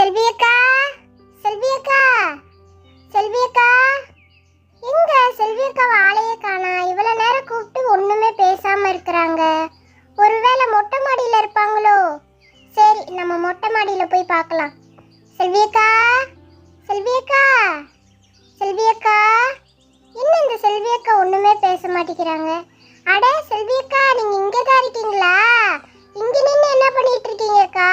செல்வி அக்கா, செல்வி அக்கா, செல்வி அக்கா, எங்க செல்வி அக்காவை ஆளையே காணா? இவ்வளவு நேரம் கூப்பிட்டு ஒண்ணுமே பேசாம இருக்கிறாங்க. ஒருவேளை மொட்டை மாடியில இருப்பாங்களோ? சரி, நம்ம மொட்டை மாடியில போய் பார்க்கலாம். செல்வி அக்கா, செல்வி அக்கா, செல்வி அக்கா, என்ன இந்த செல்வி அக்கா ஒண்ணுமே பேச மாட்டேங்கிறாங்க? அட செல்வி அக்கா, நீங்க இங்கதான் இருக்கீங்களா? இங்க நின்னு என்ன பண்ணிட்டு இருக்கீங்க அக்கா?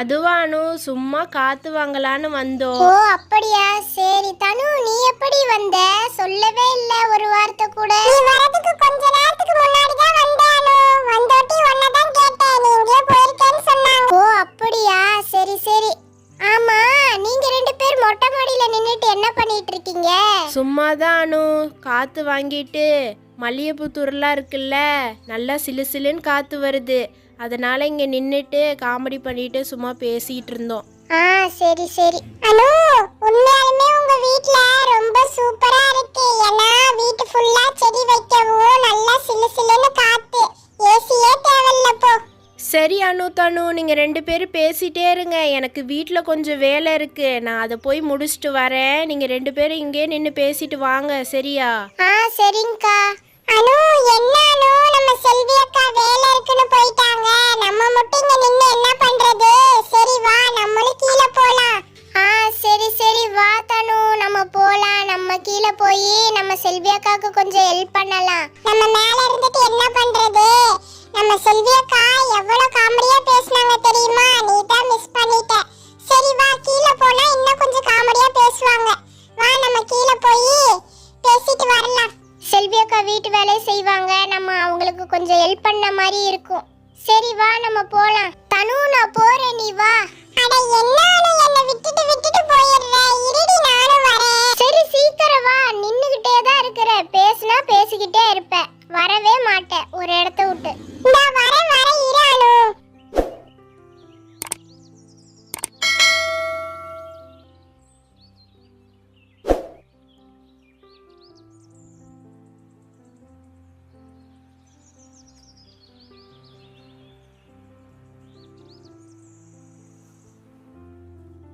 அதுவானு சும்மா காத்து வாங்கலான்னு வந்தோம். ஓ அப்படியா, சரி. தனு, நீ எப்படி வந்த? சொல்லவே இல்ல ஒரு வார்த்தை கூட. நீ வரதுக்கு கொஞ்ச நேரத்துக்கு முன்னாடி தான் வந்தானு. வந்தோட்டி உன்னை தான் கேட்டேன், நீ எங்கே போயிருக்கேன்னு சொன்னாங்க. ஓ அப்படியா, சரி சரி. ஆமா, நீங்க ரெண்டு பேர் மொட்டை மாடியில நின்னுட்டு என்ன பண்ணிட்டு இருக்கீங்க? சும்மாதானு காத்து வாங்கிட்டு மல்லிகைப்பூ துருலாம் இருக்குல்ல, நல்லா சிலு சிலுன்னு காத்து வருது. அதனால இங்க நின்னுட்டு காமெடி பண்ணிட்டு சும்மா பேசிட்டு இருந்தோம். சரி சரி. அனு, உண்மையாலுமே உங்க வீட்ல ரொம்ப சூப்பரா இருக்கு. ஏன்னா வீட்டு ஃபுல்லா செடி வைக்கவும் நல்லா சிலு சிலுன்னு காத்து. ஏசியே தேவையில்ல போ. சரி அனு தனு, நீங்க ரெண்டு பேரும் பேசிட்டே இருங்க. எனக்கு வீட்டில் கொஞ்சம் வேலை இருக்கு, நான் அதை போய் முடிச்சுட்டு வரேன். நீங்க ரெண்டு பேரும் இங்கே நின்று பேசிட்டு வாங்க, சரியா? சரிங்கக்கா. அனு, என்ன அனு, நம்ம செல்வி அக்கா வேலை இருக்குன்னு போயிட்டாங்க. நம்ம மட்டும் இங்க நின்னு என்ன பண்றது? சரி வா, நம்மளும் கீழே போலாம். சரி சரி, வா தனு, நம்ம போலாம். நம்ம கீழே போய் நம்ம செல்வி அக்காவுக்கு கொஞ்சம் ஹெல்ப் பண்ணலாம். நம்ம மேல இருந்துட்டு என்ன பண்றது? நம்ம செல்வி அக்கா எவ்வளவு காமெடியா பேசுனாங்க தெரியுமா? நீ தான் மிஸ் பண்ணிட்ட. சரி வா, கீழே போனா இன்னும் கொஞ்சம் காமெடியா பேசுவாங்க. வா, நம்ம கீழே போய் பேசிட்டு வரலாம். செல்வி அக்கா வீட்டு வேலையை செய்வாங்க, நம்ம அவங்களுக்கு கொஞ்சம் ஹெல்ப் பண்ண மாதிரி இருக்கும். சரி வா, நம்ம போலாம். தனு, நான் போறேன், நீ வா. அட என்னானு என்ன விட்டுட்டு விட்டுட்டு போயிடுற? இருடி, நானும் வரேன். சரி சீக்கிரம் வா, நின்னுகிட்டே தான் இருக்கிற, பேசினா பேசிக்கிட்டே இருப்பேன்.